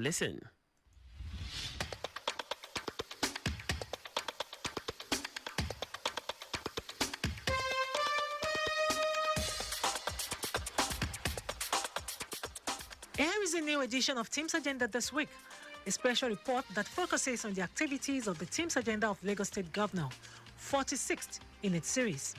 Listen. Here is a new edition of T.H.E.M.E S Agenda This week, a special report that focuses on the activities of the T.H.E.M.E S Agenda of Lagos State Governor, 46th in its series.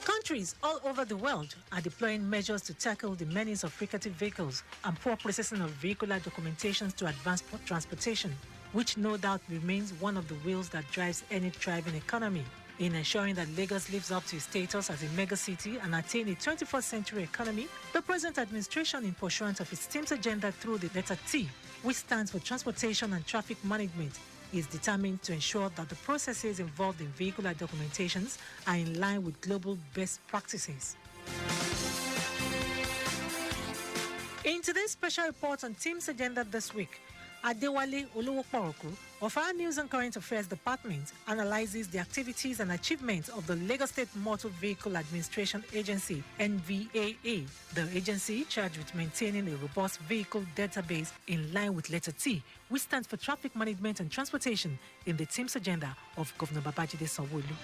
Countries all over the world are deploying measures to tackle the menace of fricative vehicles and poor processing of vehicular documentations to advance transportation, which no doubt remains one of the wheels that drives any thriving economy. In ensuring that Lagos lives up to its status as a megacity and attain a 21st century economy, the present administration, in pursuance of its T.H.E.M.E S agenda through the letter T, which stands for Transportation and Traffic Management, is determined to ensure that the processes involved in vehicular documentations are in line with global best practices. In today's special report on T.H.E.M.E S Agenda This week, Adewale Oluwoporoku of our News and Current Affairs Department analyzes the activities and achievements of the Lagos State Motor Vehicle Administration Agency, MVAA, the agency charged with maintaining a robust vehicle database in line with letter T, which stands for Traffic Management and Transportation in the T.H.E.M.E S agenda of Governor Babajide Sanwo-Olu.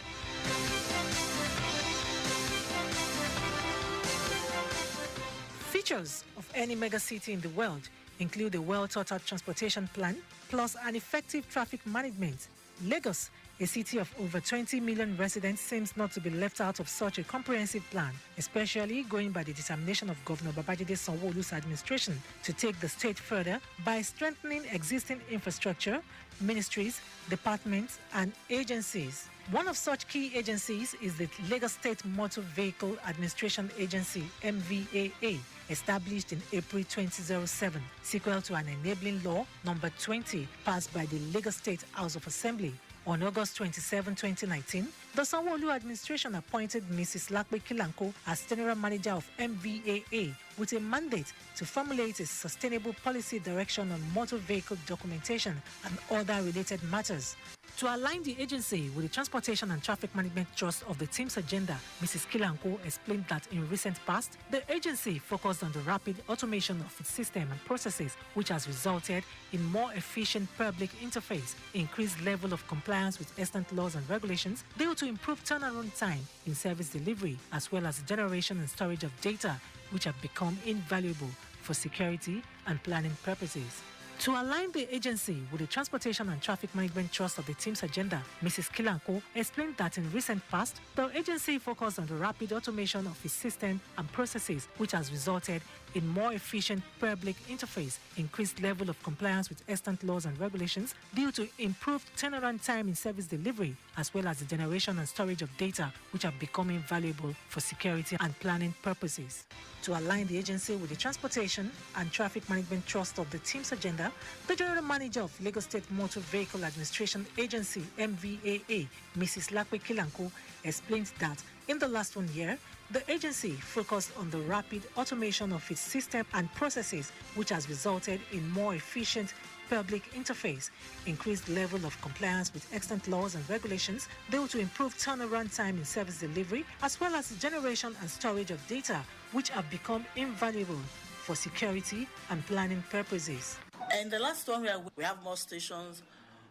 Features of any megacity in the world include a well-thought-out transportation plan, plus an effective traffic management. Lagos, a city of over 20 million residents, seems not to be left out of such a comprehensive plan, especially going by the determination of Governor Babajide Sanwo-Olu's administration to take the state further by strengthening existing infrastructure, ministries, departments, and agencies. One of such key agencies is the Lagos State Motor Vehicle Administration Agency, MVAA, established in April 2007, sequel to an enabling law number 20 passed by the Lagos State House of Assembly. On August 27, 2019, the Sanwo-Olu administration appointed Mrs. Lakpe Kilanko as General Manager of MVAA with a mandate to formulate a sustainable policy direction on motor vehicle documentation and other related matters. To align the agency with the Transportation and Traffic Management Trust of the T.H.E.M.E S agenda, Mrs. Kilanko explained that in recent past, the agency focused on the rapid automation of its system and processes, which has resulted in more efficient public interface, increased level of compliance with extant laws and regulations due to improved turnaround time in service delivery, as well as the generation and storage of data, which have become invaluable for security and planning purposes. To align the agency with the Transportation and Traffic Management Trust of the T.H.E.M.E S agenda, Mrs. Kilanko explained that in recent past, the agency focused on the rapid automation of its system and processes, which has resulted in more efficient public interface, increased level of compliance with extant laws and regulations due to improved turnaround time in service delivery, as well as the generation and storage of data, which have become invaluable for security and planning purposes. To align the agency with the Transportation and Traffic Management Trust of the T.H.E.M.E S agenda, the General Manager of Lagos State Motor Vehicle Administration Agency, MVAA, Mrs. Lakpe Kilanko, explained that in the last 1 year, the agency focused on the rapid automation of its system and processes, which has resulted in more efficient public interface, increased level of compliance with extant laws and regulations due to improved turnaround time in service delivery, as well as the generation and storage of data, which have become invaluable for security and planning purposes. And the last one, we have more stations,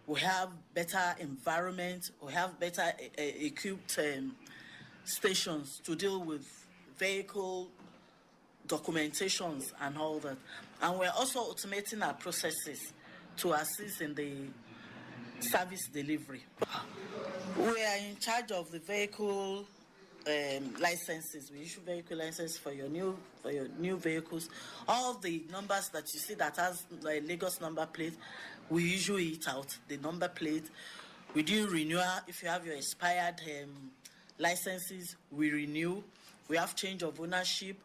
we have better environment, we have better equipped stations to deal with vehicle documentations and all that. And we're also automating our processes to assist in the service delivery. We are in charge of the vehicle licenses. We issue vehicle licenses for your new vehicles. All the numbers that you see that has the Lagos number plate, we issue it out, the number plate. We do renewal. If you have your expired licenses, we renew. We have change of ownership.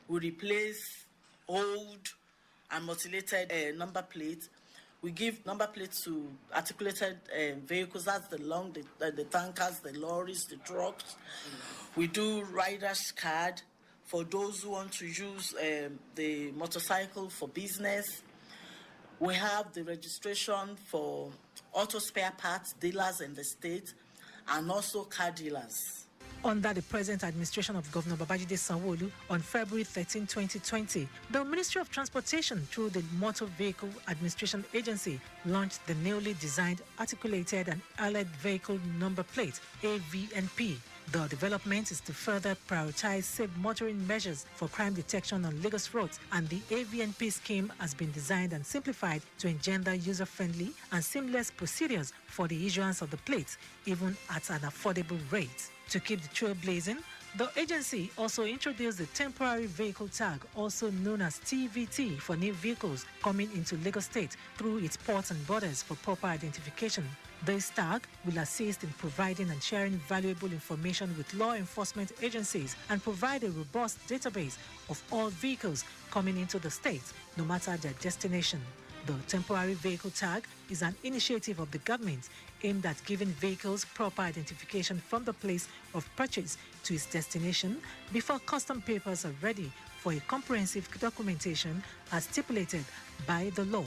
We replace old and mutilated number plates. We give number plates to articulated vehicles. That's the tankers, the lorries, the trucks. We do rider's card for those who want to use the motorcycle for business. We have the registration for auto spare parts dealers in the state and also car dealers. Under the present administration of Governor Babajide Sanwo-Olu on February 13, 2020, the Ministry of Transportation, through the Motor Vehicle Administration Agency, launched the newly designed Articulated and Allied Vehicle Number Plate, AVNP. The development is to further prioritize safe motoring measures for crime detection on Lagos roads, and the AVNP scheme has been designed and simplified to engender user-friendly and seamless procedures for the issuance of the plates, even at an affordable rate. To keep the trail blazing, the agency also introduced the temporary vehicle tag, also known as TVT, for new vehicles coming into Lagos State through its ports and borders for proper identification. This tag will assist in providing and sharing valuable information with law enforcement agencies and provide a robust database of all vehicles coming into the state, no matter their destination. The temporary vehicle tag is an initiative of the government aimed at giving vehicles proper identification from the place of purchase to its destination before custom papers are ready for a comprehensive documentation as stipulated by the law.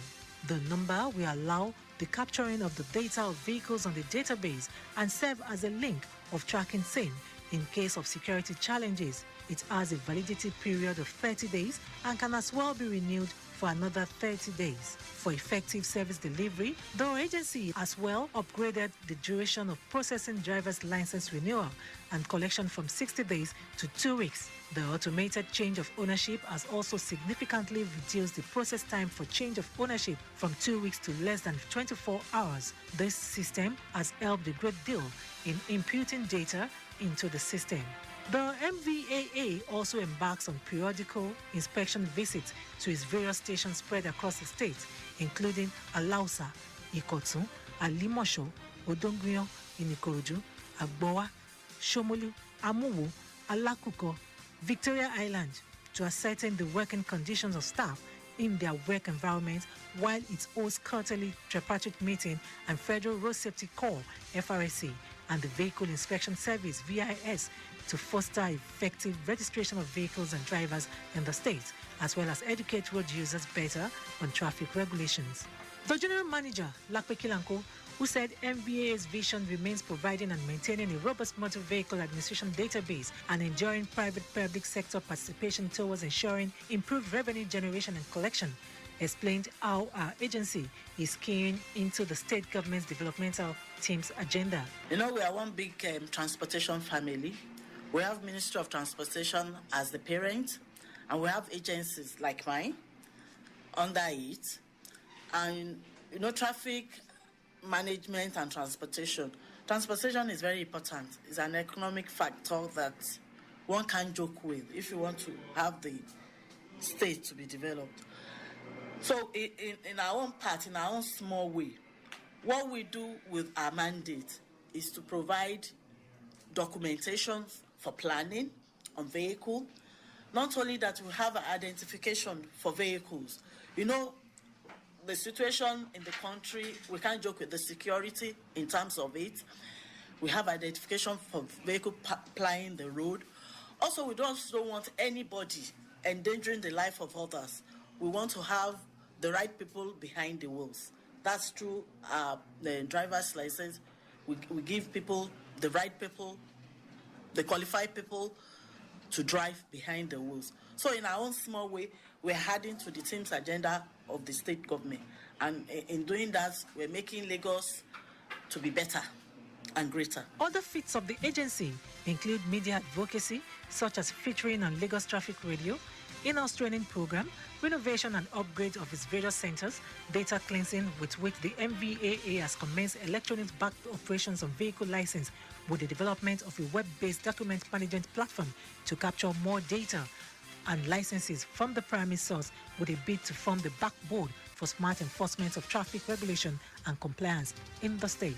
The number will allow the capturing of the data of vehicles on the database and serve as a link of tracking same in case of security challenges. It has a validity period of 30 days and can as well be renewed for another 30 days. For effective service delivery, the agency as well upgraded the duration of processing driver's license renewal and collection from 60 days to 2 weeks. The automated change of ownership has also significantly reduced the process time for change of ownership from 2 weeks to less than 24 hours. This system has helped a great deal in imputing data into the system. The MVAA also embarks on periodical inspection visits to its various stations spread across the state, including Alausa, Ikotun, Alimosho, Odonguyon, Ikorodu, Agbowa, Shomolu, Amuwo, Alakuko, Victoria Island, to ascertain the working conditions of staff in their work environment, while it hosts quarterly tripartite meeting and Federal Road Safety Corps (FRSC) and the Vehicle Inspection Service (VIS) to foster effective registration of vehicles and drivers in the state, as well as educate road users better on traffic regulations. The General Manager, Lakpe Kilanko, who said MVAA's vision remains providing and maintaining a robust motor vehicle administration database and ensuring private-public sector participation towards ensuring improved revenue generation and collection, explained how our agency is keying into the state government's developmental T.H.E.M.E.S agenda. You know, we are one big transportation family. We have Ministry of Transportation as the parent, and we have agencies like mine under it. And, you know, traffic management and transportation. Transportation is very important. It's an economic factor that one can't joke with if you want to have the state to be developed. So in our own part, in our own small way, what we do with our mandate is to provide documentation for planning on vehicle. Not only that, we have an identification for vehicles. You know, the situation in the country, we can't joke with the security in terms of it. We have identification for vehicle plying the road. Also, we don't want anybody endangering the life of others. We want to have the right people behind the wheels. That's through the driver's license. We give people, the right people, the qualified people to drive behind the wheels. So in our own small way, we're adding to the T.H.E.M.E.S agenda of the state government. And in doing that, we're making Lagos to be better and greater. Other feats of the agency include media advocacy, such as featuring on Lagos Traffic Radio, in-house training program, renovation and upgrade of its various centers, data cleansing with which the MVAA has commenced electronic-backed operations on vehicle license with the development of a web-based document management platform to capture more data and licenses from the primary source with a bid to form the backbone for smart enforcement of traffic regulation and compliance in the state.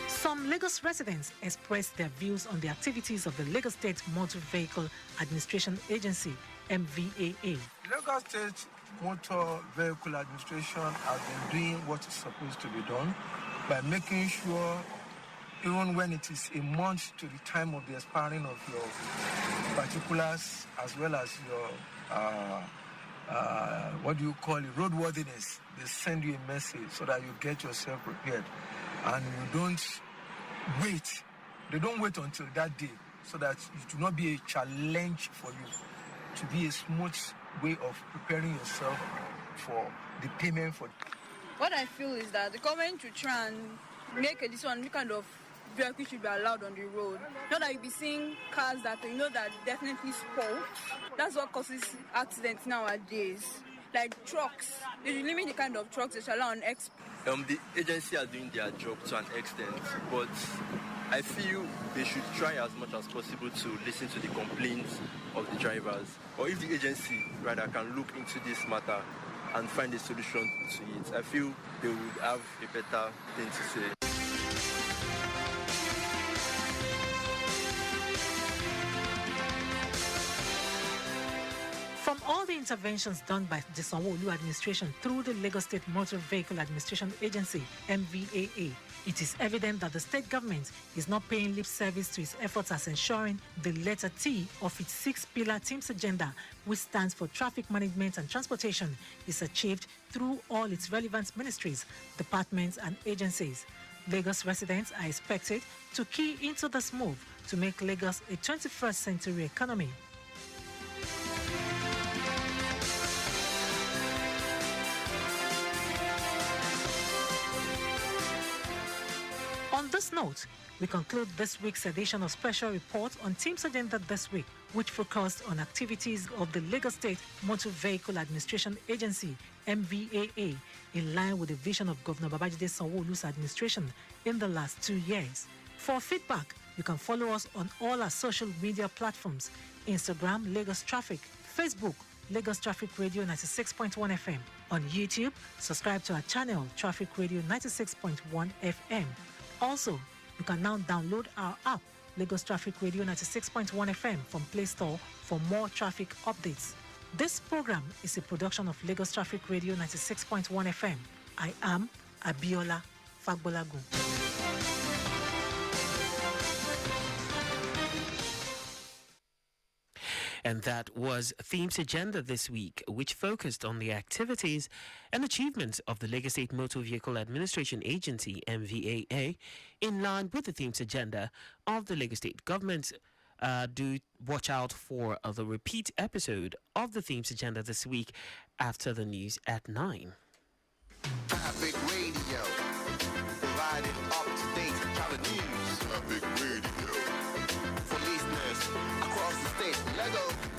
Some Lagos residents expressed their views on the activities of the Lagos State Motor Vehicle Administration Agency, MVAA. Lagos State Motor Vehicle Administration has been doing what is supposed to be done by making sure, even when it is a month to the time of the expiring of your particulars as well as your what do you call it, roadworthiness. They send you a message so that you get yourself prepared. And you don't wait. They don't wait until that day so that it will not be a challenge for you, to be a smooth way of preparing yourself for the payment for. What I feel is that the government should try and make this one kind of vehicle should be allowed on the road. Not that you'll be seeing cars that you know that definitely spoil. That's what causes accidents nowadays. Like trucks, they should limit the kind of trucks they shall allow on exp. The agency are doing their job to an extent, but I feel they should try as much as possible to listen to the complaints of the drivers. Or if the agency rather can look into this matter and find a solution to it, I feel they would have a better thing to say. From all the interventions done by the Sanwo-Olu administration through the Lagos State Motor Vehicle Administration Agency, MVAA, it is evident that the state government is not paying lip service to its efforts as ensuring the letter T of its 6-pillar T.H.E.M.E.S Agenda, which stands for Traffic Management and Transportation, is achieved through all its relevant ministries, departments and agencies. Lagos residents are expected to key into this move to make Lagos a 21st century economy. On this note, we conclude this week's edition of Special Report on T.H.E.M.E.S Agenda This Week, which focused on activities of the Lagos State Motor Vehicle Administration Agency, MVAA, in line with the vision of Governor Babajide Sanwo-Olu's administration in the last 2 years. For feedback, you can follow us on all our social media platforms: Instagram, Lagos Traffic; Facebook, Lagos Traffic Radio 96.1 FM. On YouTube, subscribe to our channel, Traffic Radio 96.1 FM. Also, you can now download our app, Lagos Traffic Radio 96.1 FM, from Play Store for more traffic updates. This program is a production of Lagos Traffic Radio 96.1 FM. I am Abiola Fagbolagun. And that was T.H.E.M.E.S Agenda This Week, which focused on the activities and achievements of the Lagos State Motor Vehicle Administration Agency, MVAA, in line with the T.H.E.M.E.S Agenda of the Lagos State Government. Do watch out for the repeat episode of the T.H.E.M.E.S Agenda This Week after the news at 9. Traffic Radio, providing up-to-date traffic news. Traffic Radio, for listeners across the state. Lego.